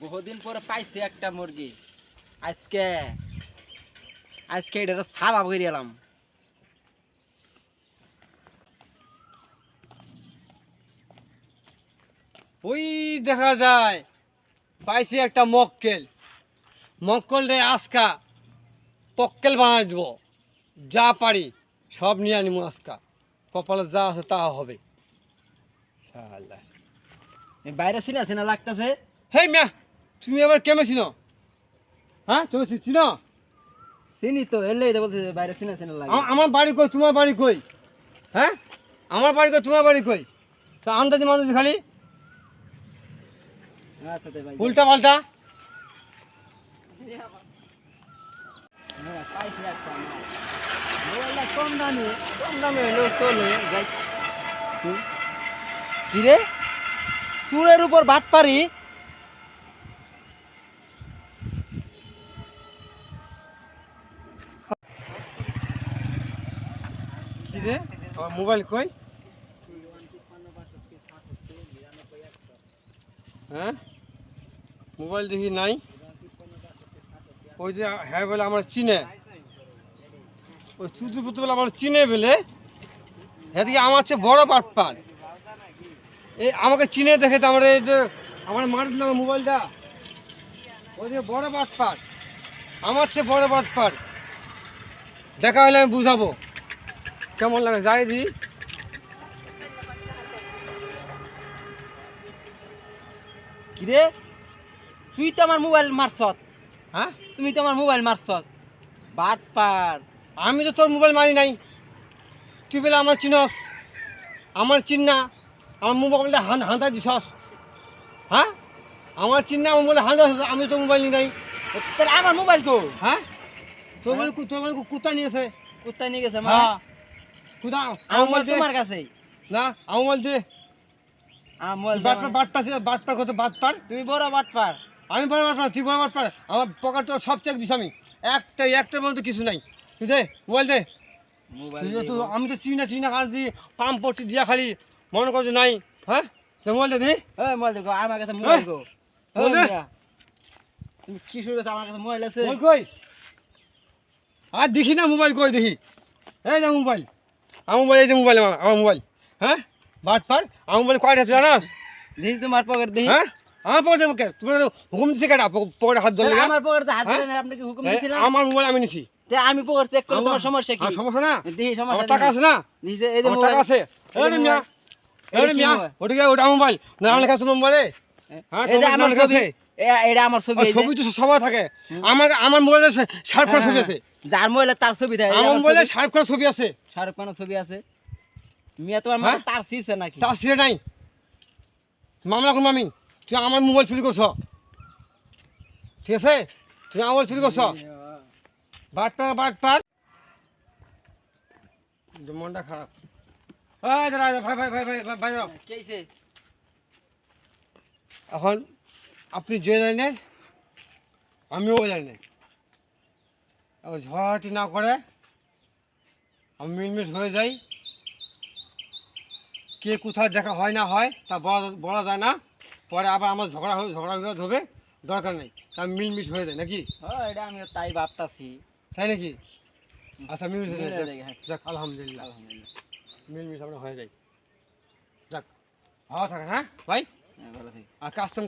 বহুদিন পরে পাইছি একটা মুরগি। আজকে আজকে এটা সাবা করে এলাম। ওই দেখা যায় পাইছি একটা মক্কেল। মক্কেল রে আজকা পক্কেল বানাই দেব, যা পারি সব নিয়ে আনিব আজকা। কপালে যা আছে তা হবে। শালা এই বাইরে চিনা চিনা লাগতেছে। হেই মিয়া, তুমি আবার কেমন চিনো? হ্যাঁ তুমি চিনো? চিনি তো, এলে এটা বলছে যে বাইরে চিনা চিনা লাগে। আমার বাড়ি কই, তোমার বাড়ি কই? হ্যাঁ আমার বাড়ি কই, তোমার বাড়ি কই? তা আন্দাজি মান্দাজি খালি আচ্ছা দে ভাই, উল্টা পাল্টা। হ্যাঁ পাইছি একটা মাল। মোবাইলটা কম দামে হলেও চলে যাই। কি রে, চুরের উপর ভাত পারি? কি রে, আমার মোবাইল কই? হ্যাঁ মোবাইল দেখি নাই। ওই যে হ্যাঁ বলে আমার চিনে, ওই চুতি পুতুল বলে আমার চিনে বলে এদিকে আমার চেয়ে বড় বাটপার। এই আমাকে চিনে দেখে তো আমার এই যে আমার মারি দিল আমার মোবাইলটা। ওই যে বড় বাটপার, আমার চেয়ে বড় বাটপার। দেখা হলে আমি বুঝাবো কেমন লাগে। যাই দি কি রে, তুই তো আমার মোবাইল মারছত। হ্যাঁ তুমি তো আমার মোবাইল মারছত, বাট পার। আমি তো তোর মোবাইল মারি নাই, তুই বলে আমার চিনস। আমার চিন্না আমার মোবাইলটা হাঁদা দিছস। হ্যাঁ আমার চিন্না আমার মোবাইল হাঁদা, আমি তো মোবাইল নিই নাই। তাহলে আমার মোবাইল তো হ্যাঁ তোর বলে কুত্তা নিয়েছে। কোথায় নিয়ে গেছে? হ্যাঁ কুদা আমার মোবাইল তোমার কাছেই। না আমার মোবাইল দে। আমার মোবাইল বাটপার কত বাটপার? তুমি বড় বাট পার। আমি বড় বাটপার, তুই বড় বাটপার। আমার পকেট তো সব চেক দিস আমি, একটার মধ্যে কিছু নাই। তুই দে মোবাইল দে। তুই তো আমি তো চিনা কাজ দিয়ে পাম্প পট্টি দিয়া খালি মনে করছো নাই। হ্যাঁ মোবাইল দে। এই মোবাইল দেখো, আমার কাছে মোবাইল গো। মোবাইল দে। তুমি কি শুরু করছো? আমার কাছে মোবাইল আছে। মোবাইল কই? আর দেখি না মোবাইল কই দেখি। এই না মোবাইল, আমার মোবাইল, এই যে মোবাইল, আমার মোবাইল। হ্যাঁ বাটপার, আমার মোবাইল কয়টা তুই জানাস? দিস তোমার পকেট দিই। হ্যাঁ আমার পকেটে মুখে তুমি হুকুম দিছে কেটা পকেটে হাত ধরলে? আমার পকেটে হাত ধরে না, আপনি কি হুকুম দিছিলেন? আমার মোবাইল আমি নিছি। তে আমি পকেট চেক করে তোমার সমস্যা কি? সমস্যা না, দিই আমার সমস্যা টাকা আছে না? দিছে এই যে আমার মোবাইল টাকা আছে। এই মিয়া, এই মিয়া, ওটা মোবাইল না লেখা তোমার মোবাইলে। হ্যাঁ এই যে আমার ছবি, আছে। এটা আমার ছবি। এই যে ছবি তো সবাই থাকে। আমার মোবাইলে শার্প করা ছবি আছে। যার মোবাইলে তার ছবি থাকে। আমার মোবাইলে শার্প করা ছবি আছে। শাহরুখ খানের ছবি আছে। মিয়া তোমার মানে তার সিছে নাকি? তার ছিঁড়ে নাই, মামলা করবো আমি। তুই আমার মোবাইল চুরি করছ, ঠিক আছে? তুই আমার মোবাইল চুরি করছ। বাটপার মনটা খারাপ। এই দাঁড়া, ভাই ভাই ভাই ভাই ভাই দাঁড়াও। কি হইছে? এখন আপনি যে জানেন আমিও জানি, ঝড়াটি না করে আমি মিলমিট হয়ে যাই। কে কোথায় দেখা হয় না হয় তা বলা যায় না। পরে আবার আমার ঝগড়া বিবাদ হবে, দরকার নেই। তা আমি মিলমিট হয়ে যায় নাকি? হ্যাঁ, এটা আমি তাই ভাবতাছি। তাই নাকি? আচ্ছা মিলমিট হয়ে মিলে যায়, যাই, হ্যাঁ। যাক আলহামদুলিল্লাহ। আলহামদুলিল্লাহ। মিলমিট আমরা হয়ে যাই, যাক ভালো থাকেন। হ্যাঁ ভাই, হ্যাঁ, ভালো থাকি। আর কাস্টম